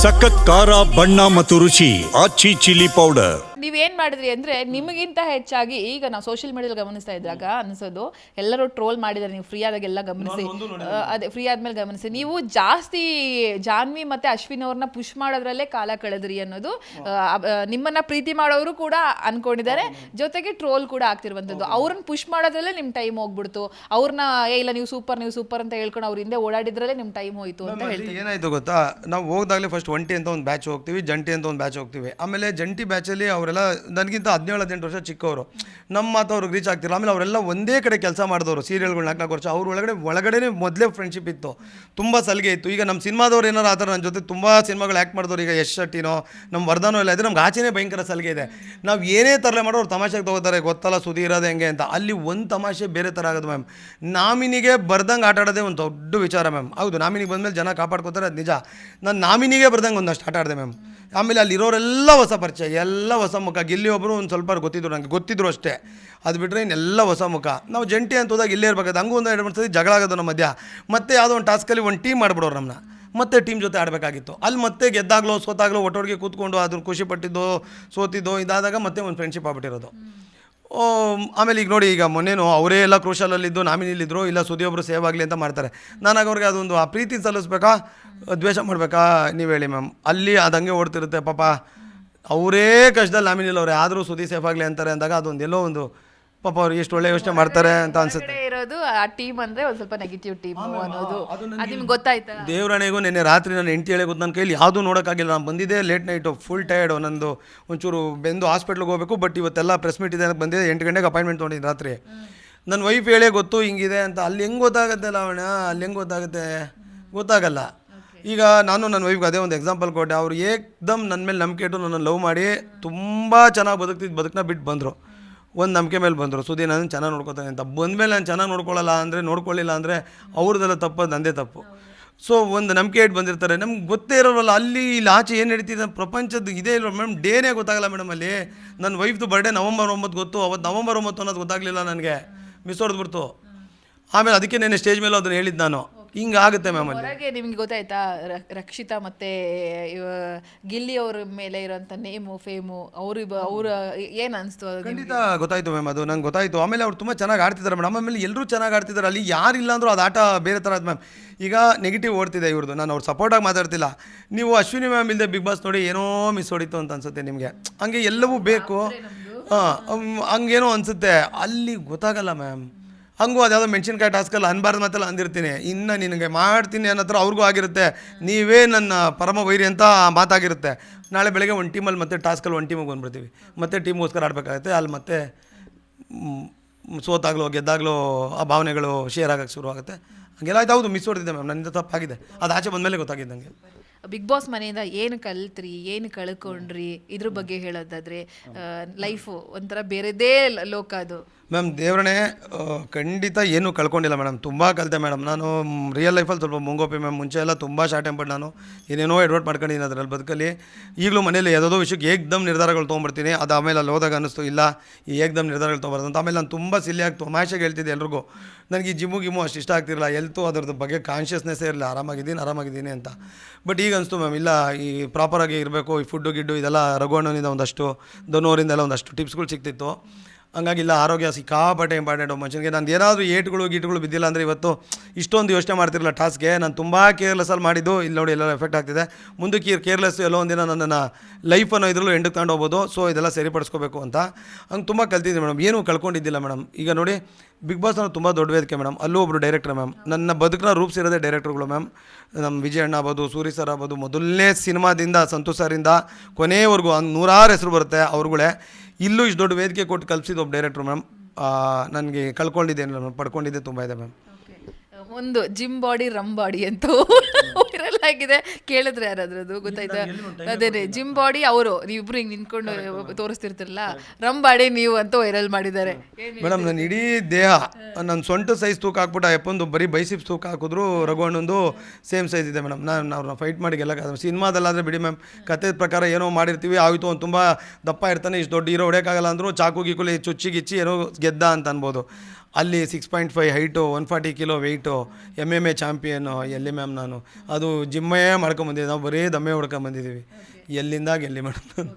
ಸಖತ್ ಖಾರ ಬಣ್ಣ ಮತ್ತು ರುಚಿ ಆಚಿ ಚಿಲ್ಲಿ ಪೌಡರ್. ನೀವೇನ್ ಮಾಡಿದ್ರಿ ಅಂದ್ರೆ ನಿಮಗಿಂತ ಹೆಚ್ಚಾಗಿ ಈಗ ನಾವು ಸೋಷಿಯಲ್ ಮೀಡಿಯಾದಲ್ಲಿ ಗಮನಿಸ್ತಾ ಇದ್ದಾಗ ಅನ್ಸೋದು ಎಲ್ಲರೂ ಟ್ರೋಲ್ ಮಾಡಿದ್ದಾರೆ. ನೀವು ಫ್ರೀ ಆದಾಗೆಲ್ಲ ಗಮನಿಸಿ, ಅದೇ ಫ್ರೀ ಆದ್ಮೇಲೆ ಗಮನಿಸಿ, ನೀವು ಜಾಸ್ತಿ ಜಾನ್ವಿ ಮತ್ತೆ ಅಶ್ವಿನ್ ಅವ್ರನ್ನ ಪುಷ್ ಮಾಡೋದ್ರಲ್ಲೇ ಕಾಲ ಕಳೆದ್ರಿ ಅನ್ನೋದು ನಿಮ್ಮನ್ನ ಪ್ರೀತಿ ಮಾಡೋರು ಕೂಡ ಅನ್ಕೊಂಡಿದ್ದಾರೆ. ಜೊತೆಗೆ ಟ್ರೋಲ್ ಕೂಡ ಆಗ್ತಿರುವಂತದ್ದು. ಅವ್ರನ್ನ ಪುಷ್ ಮಾಡೋದ್ರಲ್ಲೇ ನಿಮ್ ಟೈಮ್ ಹೋಗ್ಬಿಡ್ತು. ಅವ್ರನ್ನ ಇಲ್ಲ ನೀವು ಸೂಪರ್ ಅಂತ ಹೇಳ್ಕೊಂಡು ಅವ್ರ ಹಿಂದೆ ಓಡಾಡಿದ್ರಲ್ಲೇ ನಿಮ್ ಟೈಮ್ ಹೋಯ್ತು ಅಂತ ಹೇಳ್ತೀವಿ. ಏನಾಯ್ತು ಗೊತ್ತಾ, ನಾವು ಹೋಗ್ದಾಗಲೇ ಫಸ್ಟ್ ಒಂಟಿ ಅಂತ ಒಂದು ಬ್ಯಾಚ್ ಹೋಗ್ತೀವಿ, ಜಂಟಿ ಅಂತ ಒಂದು ಬ್ಯಾಚ್ ಹೋಗ್ತೀವಿ. ಆಮೇಲೆ ಜಂಟಿ ಬ್ಯಾಚಲ್ಲಿ ಅವರೆಲ್ಲ ನನಗಿಂತ 17-18 ವರ್ಷ ಚಿಕ್ಕವರು, ನಮ್ಮ ಮಾತು ಅವ್ರಿಗೆ ರೀಚ್ ಆಗ್ತಿಲ್ಲ. ಆಮೇಲೆ ಅವರೆಲ್ಲ ಒಂದೇ ಕಡೆ ಕೆಲಸ ಮಾಡಿದವರು, ಸೀರಿಯಲ್ಗಳು 4 ವರ್ಷ. ಅವ್ರ ಒಳಗಡೆ ಮೊದಲೇ ಫ್ರೆಂಡ್ಶಿಪ್ ಇತ್ತು, ತುಂಬ ಸಲಿಗೆ ಇತ್ತು. ಈಗ ನಮ್ಮ ಸಿನಿಮಾದವ್ರು ಏನಾರು ಆ ಥರ ನನ್ನ ಜೊತೆ ತುಂಬ ಸಿನಿಮಾಗಳು ಆ್ಯಕ್ಟ್ ಮಾಡಿದವ್ರು, ಈಗ ಯಶ್ ಶೆಟ್ಟಿನೋ ನಮ್ಮ ವರ್ಧನೋ ಎಲ್ಲ ಇದೆ, ನಮ್ಗೆ ಆಚೆನೇ ಭಯಂಕರ ಸಲಿಗೆ ಇದೆ. ನಾವು ಏನೇ ತರಲೆ ಮಾಡೋ ಅವ್ರು ತಮಾಷೆಗೆ ತೊಗೋತಾರೆ, ಗೊತ್ತಲ್ಲ ಸುದ್ದಿ ಇರೋದು ಹೆಂಗೆ ಅಂತ. ಅಲ್ಲಿ ಒಂದು ತಮಾಷೆ ಬೇರೆ ಥರ ಆಗೋದು ಮ್ಯಾಮ್. ನಾಮಿನಿಗೆ ಬರ್ದಂಗೆ ಆಟ ಆಡೋದೇ ಒಂದು ದೊಡ್ಡ ವಿಚಾರ ಮ್ಯಾಮ್. ಹೌದು, ನಾಮಿನಿಗೆ ಬಂದಮೇಲೆ ಜನ ಕಾಪಾಡ್ಕೋತಾರೆ, ಅದು ನಿಜ. ನಾನು ನಾಮಿನಿಗೆ ಬರ್ದಂಗೆ ಒಂದಷ್ಟು ಆಟ ಆಡಿದೆ ಮ್ಯಾಮ್. ಆಮೇಲೆ ಅಲ್ಲಿರೋರೆಲ್ಲ ಹೊಸ ಪರಿಚಯ, ಎಲ್ಲ ಹೊಸ ಮುಖ. ಗಿಲ್ಲಿ ಒಬ್ಬರು ಒಂದು ಸ್ವಲ್ಪ ಗೊತ್ತಿದ್ರು, ನನಗೆ ಗೊತ್ತಿದ್ರು ಅಷ್ಟೇ. ಅದು ಬಿಟ್ಟರೆ ಇನ್ನೆಲ್ಲ ಹೊಸ ಮುಖ. ನಾವು ಜಂಟಿ ಅಂತ ಹೋದಾಗ ಇಲ್ಲೇ ಇರಬೇಕಾದ್ರೆ ಹಂಗೂ ಒಂದು 2-3 ಸತಿ ಜಗಳ ಆಗೋದು ನಮ್ಮ ಮಧ್ಯ. ಮತ್ತೆ ಯಾವುದೋ ಒಂದು ಟಾಸ್ಕಲ್ಲಿ ಒಂದು ಟೀಮ್ ಮಾಡಿಬಿಡೋರು ನಮ್ಮನ್ನ, ಮತ್ತೆ ಟೀಮ್ ಜೊತೆ ಆಡಬೇಕಾಗಿತ್ತು. ಅಲ್ಲಿ ಮತ್ತೆ ಗೆದ್ದಾಗಲೋ ಸೋತಾಗಲೋ ಒಟ್ಟೊಟ್ಟಿಗೆ ಕೂತ್ಕೊಂಡು ಅದ್ರ ಖುಷಿ ಪಟ್ಟಿದ್ದೋ ಸೋತಿದ್ದೋ ಇದಾದಾಗ ಮತ್ತೆ ಒಂದು ಫ್ರೆಂಡ್ಶಿಪ್ ಆಗ್ಬಿಟ್ಟಿರೋದು. ಆಮೇಲೆ ಈಗ ನೋಡಿ, ಈಗ ಮೊನ್ನೆನೂ ಅವರೇ ಎಲ್ಲ ಕ್ರೂಷಲಲ್ಲಿದ್ದು ನಾಮಿನಿಲಿದ್ದರು, ಇಲ್ಲ ಸುದಿಯೊಬ್ಬರು ಸೇವ್ ಆಗಲಿ ಅಂತ ಮಾಡ್ತಾರೆ. ನಾನಾಗ ಅವ್ರಿಗೆ ಅದೊಂದು ಆ ಪ್ರೀತಿ ಸಲ್ಲಿಸ್ಬೇಕಾ ದ್ವೇಷ ಮಾಡಬೇಕಾ ನೀವು ಹೇಳಿ ಮ್ಯಾಮ್. ಅಲ್ಲಿ ಅದು ಹಂಗೆ ಓಡ್ತಿರುತ್ತೆ ಪಾಪ. ಅವರೇ ಕಷ್ಟದಲ್ಲಿ ನಾಮಿನಿಲ್ ಅವರೇ, ಆದರೂ ಸುದಿ ಸೇಫ್ ಆಗಲಿ ಅಂತಾರೆ ಅಂದಾಗ ಅದೊಂದು ಎಲ್ಲೋ ಒಂದು ಪಾಪ ಅವ್ರು ಎಷ್ಟು ಒಳ್ಳೆ ಯೋಚನೆ ಮಾಡ್ತಾರೆ ಅಂತ ಅನ್ಸುತ್ತೆ. ಇರೋದು ಆ ಟೀಮ್ ಅಂದ್ರೆ ಒಂದು ಸ್ವಲ್ಪ ನೆಗೆಟಿವ್ ಟೀಮ್ ಅನ್ನೋದು ಅದು ನಿಮ್ಗೆ ಗೊತ್ತಾಯ್ತಾ? ದೇವರಾಣೆಗೂ ನಿನ್ನೆ ರಾತ್ರಿ ನಾನು ಹೆಂಡತಿ ಹೇಳಿ ಗೊತ್ತು, ನನ್ನ ಕೈಲಿ ಯಾವುದೂ ನೋಡೋಕ್ಕಾಗಿಲ್ಲ. ನಾನು ಬಂದಿದ್ದೆ ಲೇಟ್ ನೈಟು, ಫುಲ್ ಟಯರ್ಡು. ನಂದು ಒಂಚೂರು ಬೆಂದು ಹಾಸ್ಪಿಟ್ಲಿಗೆ ಹೋಗಬೇಕು. ಬಟ್ ಇವತ್ತೆಲ್ಲ ಪ್ರೆಸ್ ಮೀಟ್ ಇದೆ ಅಂತ ಬಂದಿದ್ದೆ. 8 ಗಂಟೆಗೆ ಅಪಾಯಿಂಟ್ಮೆಂಟ್ ತೊಗೊಂಡಿದ್ದು ರಾತ್ರಿ. ನನ್ನ ವೈಫ್ ಹೇಳೇ ಗೊತ್ತು ಹಿಂಗಿದೆ ಅಂತ. ಅಲ್ಲಿ ಹೆಂಗೆ ಗೊತ್ತಾಗುತ್ತೆ ಲಾವಣ್ಯ, ಅಲ್ಲಿ ಹೆಂಗೆ ಗೊತ್ತಾಗುತ್ತೆ? ಗೊತ್ತಾಗಲ್ಲ. ಈಗ ನಾನು ನನ್ನ ವೈಫ್ಗೆ ಅದೇ ಒಂದು ಎಕ್ಸಾಂಪಲ್ ಕೊಟ್ಟೆ. ಅವ್ರು ಏಕ್ದಮ್ ನನ್ನ ಮೇಲೆ ನಂಬಿಕೆ ಇಟ್ಟು ನನ್ನ ಲವ್ ಮಾಡಿ ತುಂಬ ಚೆನ್ನಾಗಿ ಬದುಕನ್ನ ಬಿಟ್ಟು ಬಂದರು. ಒಂದು ನಂಬಿಕೆ ಮೇಲೆ ಬಂದರು, ಸುದಿ ನಾನು ಚೆನ್ನಾಗಿ ನೋಡ್ಕೊತಾನೆ ಅಂತ. ಬಂದಮೇಲೆ ನಾನು ಚೆನ್ನಾಗಿ ನೋಡ್ಕೊಳ್ಳಿಲ್ಲ ಅಂದರೆ ಅವ್ರದ್ದೆಲ್ಲ ತಪ್ಪದು, ನಂದೇ ತಪ್ಪು. ಸೊ ಒಂದು ನಂಬಿಕೆ ಇಟ್ಟು ಬಂದಿರ್ತಾರೆ, ನಮ್ಗೆ ಗೊತ್ತೇ ಇರೋಲ್ಲ ಅಲ್ಲಿ ಇಲ್ಲಿ ಆಚೆ ಏನು ನಡೀತಿದೆ ಪ್ರಪಂಚದ್ದು ಇದೇ ಇಲ್ಲ ಮೇಡಮ್. ಡೇನೇ ಗೊತ್ತಾಗಲ್ಲ ಮೇಡಮ್. ಅಲ್ಲಿ ನನ್ನ ವೈಫ್ದು ಬರ್ಡೇ ನವಂಬರ್ 9 ಗೊತ್ತು. ಅವತ್ತು ನವಂಬರ್ 9 ಅನ್ನೋದು ಗೊತ್ತಾಗಲಿಲ್ಲ ನನಗೆ, ಮಿಸ್ ಹೊಡೆದ್ಬಿಡ್ತು. ಆಮೇಲೆ ಅದಕ್ಕೆ ನೆನ್ನೆ ಸ್ಟೇಜ್ ಮೇಲೆ ಅದನ್ನು ಹೇಳಿದ್ದು ನಾನು. ಹಿಂಗಾಗುತ್ತೆ ಮ್ಯಾಮ್. ಅಲ್ಲಿ ಹೊರಗೆ ನಿಮ್ಗೆ ಗೊತ್ತಾಯ್ತಾ ರಕ್ಷಿತಾ ಮತ್ತೆ ಗಿಲ್ಲಿ ಅವ್ರ ಮೇಲೆ ಇರೋಂಥ ನೇಮು ಫೇಮು ಅವ್ರ ಏನು ಅನಿಸ್ತು? ಖಂಡಿತ ಗೊತ್ತಾಯ್ತು ಮ್ಯಾಮ್, ಅದು ನಂಗೆ ಗೊತ್ತಾಯಿತು. ಆಮೇಲೆ ಅವ್ರು ತುಂಬ ಚೆನ್ನಾಗಿ ಆಡ್ತಿದ್ದಾರೆ ಮೇಡಮ್. ಆಮೇಲೆ ಎಲ್ಲರೂ ಚೆನ್ನಾಗಿ ಆಡ್ತಿದ್ದಾರೆ. ಅಲ್ಲಿ ಯಾರಿಲ್ಲ ಅಂದರೂ ಅದು ಆಟ ಬೇರೆ ಥರ ಅದು ಮ್ಯಾಮ್. ಈಗ ನೆಗೆಟಿವ್ ಓಡ್ತಿದೆ ಇವ್ರದ್ದು, ನಾನು ಅವ್ರು ಸಪೋರ್ಟಾಗಿ ಮಾತಾಡ್ತಿಲ್ಲ. ನೀವು ಅಶ್ವಿನಿ ಮ್ಯಾಮ್ ಇಲ್ಲದೆ ಬಿಗ್ ಬಾಸ್ ನೋಡಿ ಏನೋ ಮಿಸ್ ಹೊಡಿತು ಅಂತ ಅನ್ಸುತ್ತೆ ನಿಮಗೆ. ಹಂಗೆ ಎಲ್ಲವೂ ಬೇಕು, ಹಂಗೇನೋ ಅನಿಸುತ್ತೆ. ಅಲ್ಲಿ ಗೊತ್ತಾಗಲ್ಲ ಮ್ಯಾಮ್. ಹಂಗೂ ಅದು ಯಾವುದೋ ಮೆಣಸಿನ್ಕಾಯಿ ಟಾಸ್ಕಲ್ಲಿ ಅನ್ಬಾರ್ದು ಮಾತೆಲ್ಲ ಅಂದಿರ್ತೀನಿ. ಇನ್ನು ನಿನಗೆ ಮಾಡ್ತೀನಿ ಅನ್ನೋ ಥರ ಅವ್ರಿಗೂ ಆಗಿರುತ್ತೆ. ನೀವೇ ನನ್ನ ಪರಮ ವೈರಿ ಅಂತ ಮಾತಾಗಿರುತ್ತೆ. ನಾಳೆ ಬೆಳಗ್ಗೆ ಒಂದು ಟೀಮಲ್ಲಿ ಮತ್ತೆ ಟಾಸ್ಕಲ್ಲಿ ಒಂದು ಟೀಮಿಗೆ ಬಂದುಬಿಡ್ತೀವಿ. ಮತ್ತೆ ಟೀಮ್ಗೋಸ್ಕರ ಆಡಬೇಕಾಗುತ್ತೆ. ಅಲ್ಲಿ ಮತ್ತೆ ಸೋತಾಗಲೋ ಗೆದ್ದಾಗಲೋ ಆ ಭಾವನೆಗಳು ಶೇರ್ ಆಗೋಕ್ಕೆ ಶುರು ಆಗುತ್ತೆ. ಹಂಗೆಲ್ಲ ಆಯ್ತು. ಹೌದು, ಮಿಸ್ ಹೊಡೆದಿದ್ದೆ ಮ್ಯಾಮ್, ನನ್ನಿಂದ ತಪ್ಪಾಗಿದೆ. ಅದು ಆಚೆ ಬಂದಮೇಲೆ ಗೊತ್ತಾಗಿದೆ ನನಗೆ. ಬಿಗ್ ಬಾಸ್ ಮನೆಯಿಂದ ಏನು ಕಲ್ತ್ರಿ, ಏನು ಕಳ್ಕೊಂಡ್ರಿ, ಇದ್ರ ಬಗ್ಗೆ ಹೇಳೋದಾದ್ರೆ ಲೈಫು ಒಂಥರ ಬೇರೆದೇ ಲೋಕ ಅದು ಮ್ಯಾಮ್. ದೇವರಣೆ ಖಂಡಿತ ಏನೂ ಕಳ್ಕೊಂಡಿಲ್ಲ ಮೇಡಮ್, ತುಂಬ ಕಲಿತೆ ಮೇಡಮ್. ನಾನು ರಿಯಲ್ ಲೈಫಲ್ಲಿ ಸ್ವಲ್ಪ ಮುಂಗೋಪಿ ಮ್ಯಾಮ್. ಮುಂಚೆ ಎಲ್ಲ ತುಂಬ ಶಾರ್ಟ್ ಟೆಂಪರ್ಡ್. ನಾನು ಏನೇನೋ ಎಡ್ವರ್ಟ್ ಮಾಡ್ಕೊಂಡಿದ್ದೀನಿ ಅದರಲ್ಲಿ ಬದುಕಲ್ಲಿ. ಈಗಲೂ ಮನೇಲಿ ಯಾವುದೋ ವಿಷಯಕ್ಕೆ ಏಕ್ದಮ್ ನಿರ್ಧಾರಗಳು ತೊಗೊಂಡ್ಬಿಡ್ತೀನಿ. ಅದು ಆಮೇಲೆ ಅಲ್ಲಿ ಹೋದಾಗ ಅನ್ನಿಸ್ತು ಇಲ್ಲ ಈ ಏಕ್ದಮ್ ನಿರ್ಧಾರಗಳು ತೊಗೊಬಾರ್ದು ಅಂತ. ಆಮೇಲೆ ನಾನು ತುಂಬ ಸಿಲ್ಲಿಯಾಗಿ ತಮಾಷೆಗೆ ಹೇಳ್ತಿದ್ದೆ ಎಲ್ರಿಗೂ. ನನಗೆ ಈ ಜಿಮ್ಮು ಅಷ್ಟು ಇಷ್ಟ ಆಗ್ತಿರಲಿಲ್ಲ, ಹೆಲ್ತು ಅದ್ರದ್ದು ಬಗ್ಗೆ ಕಾನ್ಷಿಯಸ್ನೆಸ್ಸೇ ಇರಲಿಲ್ಲ. ಆರಾಮಾಗಿದ್ದೀನಿ ಅಂತ. ಬಟ್ ಈಗ ಅನಿಸ್ತು ಮ್ಯಾಮ್, ಇಲ್ಲ ಈ ಪ್ರಾಪರಾಗಿ ಇರಬೇಕು. ಈ ಫುಡ್ಡು ಗಿಡ್ಡು ಇದೆಲ್ಲ ರಘುವಣ್ಣನಿಂದ ಒಂದಷ್ಟು, ಧನುವರಿಂದೆಲ್ಲ ಒಂದಷ್ಟು ಟಿಪ್ಸ್ಗಳು ಸಿಗ್ತಿತ್ತು. ಹಂಗಾಗಿಲ್ಲ, ಆರೋಗ್ಯ ಸಿಕ್ಕಾಪಟ್ಟೆ ಇಂಪಾರ್ಟೆಂಟು ಮನುಷ್ಯನಿಗೆ. ನಾನು ಏನಾದರೂ ಗೀಟುಗಳು ಬಿದ್ದಿಲ್ಲ ಅಂದರೆ ಇವತ್ತು ಇಷ್ಟೊಂದು ಯೋಚನೆ ಮಾಡ್ತಿರಲಿಲ್ಲ ಟಾಸ್ಕ್ಗೆ. ನಾನು ತುಂಬ ಕೇರ್ಲೆಸ್ಸಲ್ಲಿ ಮಾಡಿದ್ದು ಇಲ್ಲಿ ನೋಡಿ ಎಲ್ಲ ಎಫೆಕ್ಟ್ ಆಗ್ತಿದೆ. ಮುಂದಕ್ಕೆ ಕೇರ್ಲೆಸ್ ಎಲ್ಲೋ ಒಂದಿನ ನನ್ನನ್ನು ಲೈಫನ್ನು ಇದರಲ್ಲೂ ಎಂಡಕ್ಕೆ ತಗೊಂಡು ಹೋಗ್ಬೋದು. ಸೊ ಇದೆಲ್ಲ ಸರಿಪಡಿಸ್ಕೋಬೇಕು ಅಂತ ಹಂಗೆ ತುಂಬ ಕಲ್ತಿದ್ದೀನಿ ಮೇಡಮ್. ಏನೂ ಕಳ್ಕೊಂಡಿದ್ದಿಲ್ಲ ಮೇಡಮ್. ಈಗ ನೋಡಿ ಬಿಗ್ ಬಾಸ್ ಅನ್ನೋದು ತುಂಬ ದೊಡ್ಡ ವೇದಿಕೆ ಮೇಡಮ್. ಅಲ್ಲೂ ಒಬ್ಬರು ಡೈರೆಕ್ಟರ್ ಮ್ಯಾಮ್. ನನ್ನ ಬದುಕನ್ನ ರೂಪಿಸಿರೋದೇ ಡೈರೆಕ್ಟರ್ಗಳು ಮ್ಯಾಮ್. ನಮ್ಮ ವಿಜಯ್ ಅಣ್ಣ ಆಗ್ಬೋದು, ಸೂರಿ ಸರ್ ಆಗ್ಬೋದು, ಮೊದಲನೇ ಸಿನಿಮಾದಿಂದ ಸಂತೋಷ್ ಸರಿಂದ ಕೊನೆಯವರೆಗೂ ನೂರಾರು ಹೆಸರು ಬರುತ್ತೆ ಅವ್ರುಗಳೇ. ಇಲ್ಲೂ ಇಷ್ಟು ದೊಡ್ಡ ವೇದಿಕೆ ಕೊಟ್ಟು ಕಲ್ಪಿಸಿದ್ದು ಒಬ್ಬ ಡೈರೆಕ್ಟ್ರು ಮ್ಯಾಮ್. ನನಗೆ ಕಳ್ಕೊಂಡಿದ್ದೇನೆ ಮ್ಯಾಮ್, ಪಡ್ಕೊಂಡಿದ್ದೆ ತುಂಬ ಇದೆ ಮ್ಯಾಮ್. ಒಂದು ಜಿಮ್ ಬಾಡಿ ರಮ್ ಬಾಡಿ ಅಂತ ವೈರಲ್ ಆಗಿದೆ, ಕೇಳಿದ್ರೆ ಯಾರಾದ್ರದ್ದು ಗೊತ್ತಾಯ್ತಾ? ಅದೇನೆ ಜಿಮ್ ಬಾಡಿ ಅವರು, ನೀವಿಬ್ರು ಹಿಂಗೆ ನಿಂತ್ಕೊಂಡು ತೋರಿಸ್ತಿರ್ತಿರಲ್ಲ, ರಮ್ ಬಾಡಿ ನೀವು ಅಂತ ವೈರಲ್ ಮಾಡಿದ್ದಾರೆ ಮೇಡಮ್. ನನ್ನ ಇಡೀ ದೇಹ ನನ್ನ ಸೊಂಟ ಸೈಜ್ ತೂಕ ಹಾಕ್ಬಿಟ್ಟು ಆ ಎಪ್ಪೊಂದು ಬರೀ ಬೈಸಿಪ್ಸ್ ತೂಕ ಹಾಕಿದ್ರು ರಘುವಣ್ಣಂದು ಸೇಮ್ ಸೈಜ್ ಇದೆ ಮೇಡಮ್. ನಾನು ಅವ್ರನ್ನ ಫೈಟ್ ಮಾಡಿ ಗೆಲ್ಲಕ್ಕೆ ಸಿನಿಮಾದಲ್ಲಾದರೆ ಬಿಡಿ ಮ್ಯಾಮ್, ಕತೆ ಪ್ರಕಾರ ಏನೋ ಮಾಡಿರ್ತೀವಿ, ಆಯಿತು ಅವ್ನು ತುಂಬ ದಪ್ಪ ಇರ್ತಾನೆ, ಇಷ್ಟು ದೊಡ್ಡ ಹೀರೋ ಹೊಡೆಯೋಕ್ಕಾಗಲ್ಲ ಅಂದರೂ ಚಾಕು ಗೀಕುಲಿ ಚುಚ್ಚಿ ಗಿಚ್ಚಿ ಏನೋ ಗೆದ್ದ ಅಂತ ಅನ್ಬೋದು. ಅಲ್ಲಿ 6.5 ಹೈಟು, 140 ಕಿಲೋ ವೆಯ್ಟು, MMA ಚಾಂಪಿಯನು. ಎಲ್ಲಿ ಮ್ಯಾಮ್ ನಾನು ಅದು ಜಿಮ್ಮೇ ಮಾಡ್ಕೊಂಬಂದಿದ್ದೆ, ನಾವು ಬರೀ ದಮ್ಮೆ ಹೊಡ್ಕೊಂಬಂದಿದ್ದೀವಿ. ಎಲ್ಲಿಂದ ಎಲ್ಲಿ ಮೇಡಮ್.